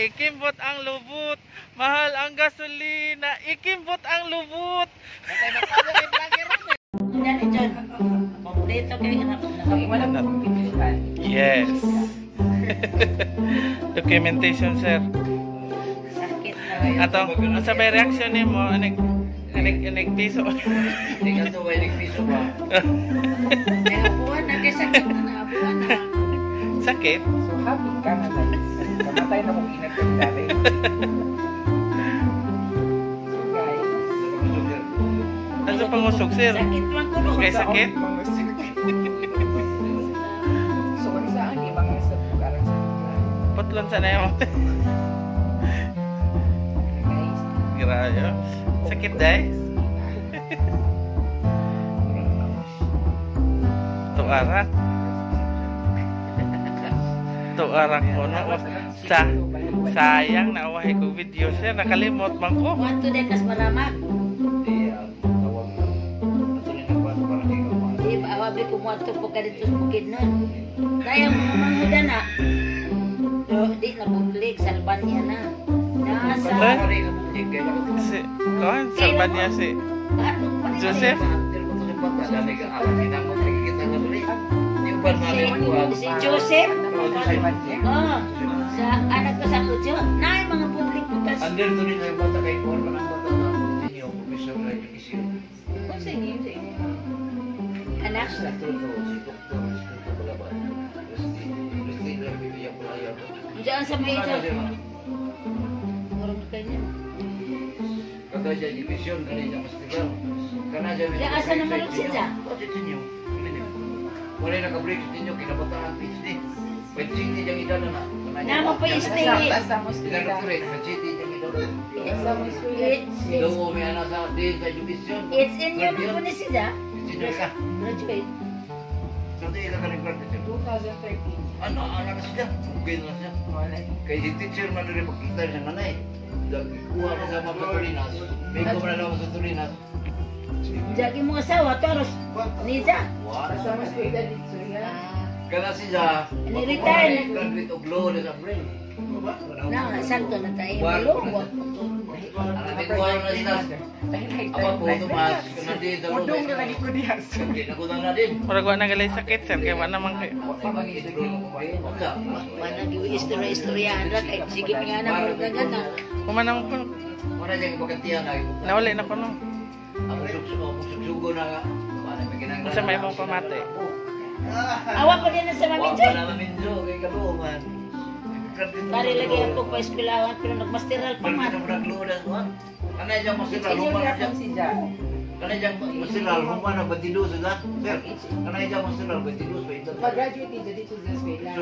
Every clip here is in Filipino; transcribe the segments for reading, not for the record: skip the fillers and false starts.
ikimbot ang lubot. Mahal ang gasolina, ikimbot ang lubot. Yes. Documentation, sir. Atong sa may reaction nimo anig piso. Hindi ka to may piso ba? Naabuan na kay sakit na naabuan na. Sakit? So happy ka na tayo. Kamatay na kong inag ka dati. So guys. Ano pangusog, sir? Sakit lang ko no. Kay sakit? So kung saan yung mga sa bukarang sa Putlon sa na yun. guys. Grabe. Sakit, day? Tuarak. Tuarak ko no. Sayang na awahay ko video, sir. Nakalimot man ko. Kuwanto de kas malamak. Di ba awabi ko kuwanto po ka dito sa bukid nun. Daya mga manguda na. So, di na bublik, salban niya na. Nasa. Si, kawan, salban niya si Joseph. Si Joseph. Oh, sa anak ko sa Kutyo. Naay mga public putas. Under to rin yung bata kay Paul, manang bata na inyo, professor na education. Kung sa inyo, anak. Sa tuto, si doktor, si tuto Balaban. Christine lang bibigyan ko na yan. Diyan sa may ito. Murag kanya. Kata siya, division, kanina mas tigaw. Kana siya, Diyan asa naman ang siya? Bakit sinyo? Wala na ka-break ninyo, kinabataan, PhD. Pwede diyang idala na. Nama pa stay. Ilan na correct, pwede diyang idala. Daw may anak sa din sa education. It's in your book ni siya. Senior ka. Graduate. So, di ka ka-graduate. 2013. Ano, anak siya. Okay na siya. Kaya si teacher man rin pagkita siya nanay. Kuha na sa mga Tulinas. May ko na naman sa Tulinas. Jagi mo asawa terus Niza. Sama school dali Kana siya. Ni-retire. Graduate of law na sa brain. Na, sakto na tayo. Malo. Ang tikuha na siya. Apa po Tomas, kana din sa loob. Udong na lagi ko diha. Hindi na kutang na din. Murag wa na galay sakit, sir. Kaya wa naman kayo. Mana di istorya ra kay sige nga na mo gana. Kumanang ko. Wala diyang bakatiyan na. Nawali na ko no. Ang sugsugo na. Sa may mong pamate. Awa ko din sa mami Wala na minjo kay kaluman. Bari lagi ako pa eskwelahan pero nagmasteral pa man. Kana diyang masiral humana siya. Kana diyang masiral humana batido sa sir. Kana diyang masiral batido sa ito. Mag-graduate din dito sa eskwela.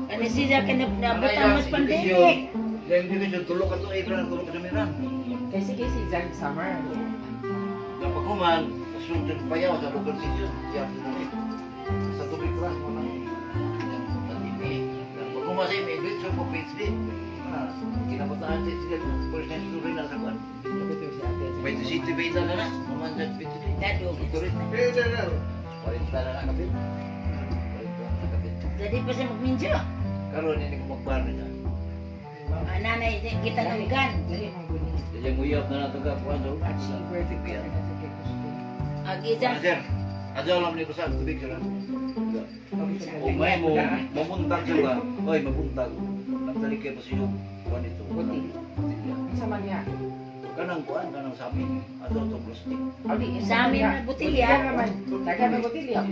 Ani siya kana nabutang mas pandemic. Yang division tulok ka to ikran tulok ka miran. Kasi si Zach Summer. Kapag kuman, kasunod payaw sa local season. Siya sa tubig class mo na. Kapag kuman sa may grade so po PhD. Kinabataan siya siya percent story na sa kwan. May city beta na na. Mamanjat PhD. Dado. Walita na na kapit. Jadi pa siya magminjo. Karon ini kumagbar na siya. Nanay kita nunggan. Yang uyap na nato ka kuan do. Achiever to be ano sa kay gusto. Agi dyan. Sir, ajaw lang ni sa tubig sila. O may mo mamuntag sila. Oy, mabuntag. Nagdali kay pasiyo kuan ito. Buti. Sa man niya. Kanang kuan, kanang sabi. Ato to plastic. Sa amin na butilya. Taga na botilya.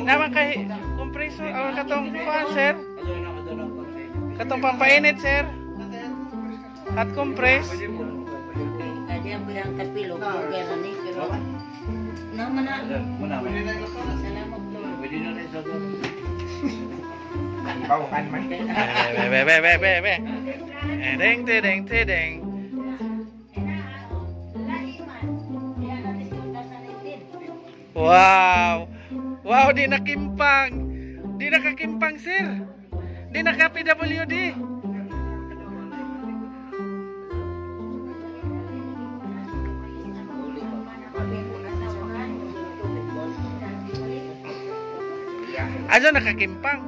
Naman kay kompreso ang katong kuan, sir. Ato na Katong pampainit, sir. Hot compress. Ada yang bilang kapilo pero ni pero naman na. Salamat Lord. Pwede na rin sa to. Bawaan man. Be. Ding. Wow. Wow, di nakimpang. Di nakakimpang, sir. Di naka PWD. Ajo nakakimpang.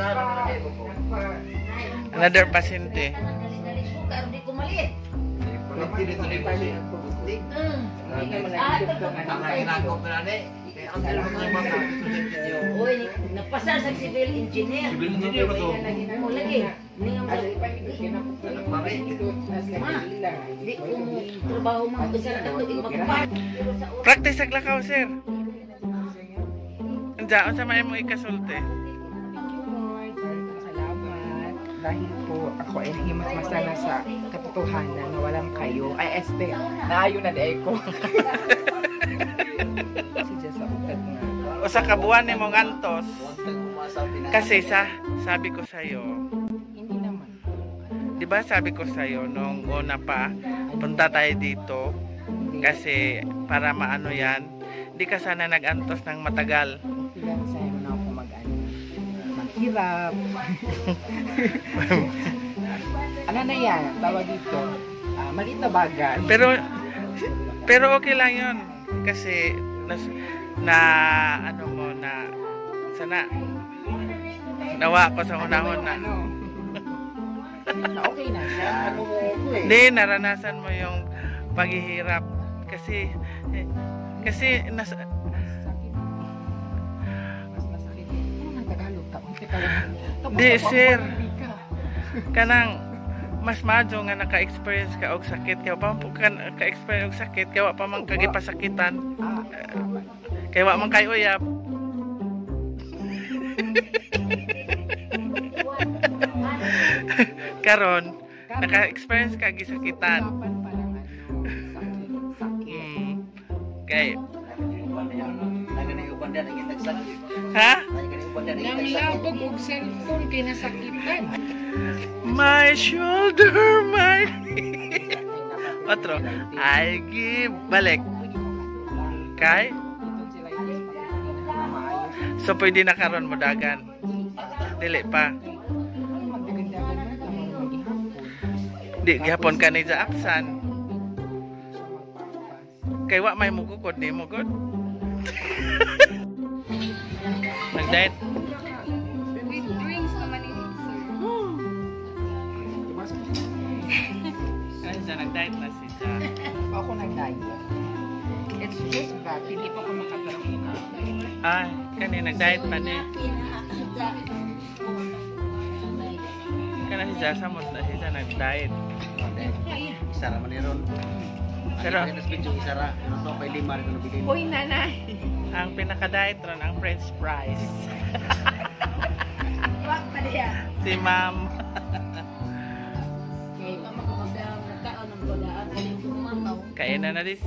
Nanalo na kayo ko. Another pasyente. Dali-dali ko, kaya hindi ko maliit. Hindi dito ni Pasi. Hindi. Ang ginagawa ko na ni. Kaya ang dalawa ng mga estudyante niyo. Uy, nagpasa sa civil engineer. Civil engineer ba to? Mo lagi. Hindi nga Mami. Di ko trabaho mo isa na katuig magpapay. Practice sa lakaw, sir. Andiyan sa may mo ikasulti. Salamat. Dahil po ako ay nahimas-masa na sa katotohanan na walang kayo. Ay, naayo na di ko. Si Jess ako na. O sa kabuan ni mong antos. Kasi sabi ko sa'yo, Hindi naman. di ba sabi ko sa'yo nung una pa, punta tayo dito kasi para maano yan, di ka sana nag-antos ng matagal. Ilan sa'yo na ako maghirap. Ano na yan? Tawag dito. Maliit na bagay. Pero okay lang yun kasi na ano mo na sana nawa ko sa unahon na. Na okay na siya. Hindi, naranasan mo yung paghihirap kasi Mas masakit. Ano nang Tagalog ka? Di, sir. Kanang mas madyo nga naka-experience ka og sakit kaya pa po ka naka-experience og sakit kaya wa pa man kagipasakitan kaya wa man kay uyab. Karon naka-experience ka gisakitan. Okay. Ha? Nang labog og cellphone kay nasakitan. My shoulder, my otro. I give balik. Kay? So pwede na karon mo dagan. Dili pa. Di gihapon ka ni sa aksan. Kay wa may mugukod ni mo god. Nag-diet. With drinks naman ini, sir. Kasi siya nag-diet na siya. Ako nag-diet. It's just that hindi pa ako makakaroon ka. Ay, kani nag-diet pa ni. Kana si Jasa mo na siya nag-diet. Isa ra man ron. Pero Mas medyo isa ra. Ano to kay lima rin na bilhin. Uy, nanay! ang pinaka-diet ron ang french fries. Wag pa diya. Si ma'am. Kay mamakabagdaw na tao ng balaan kay kumamaw. Kainan na dis.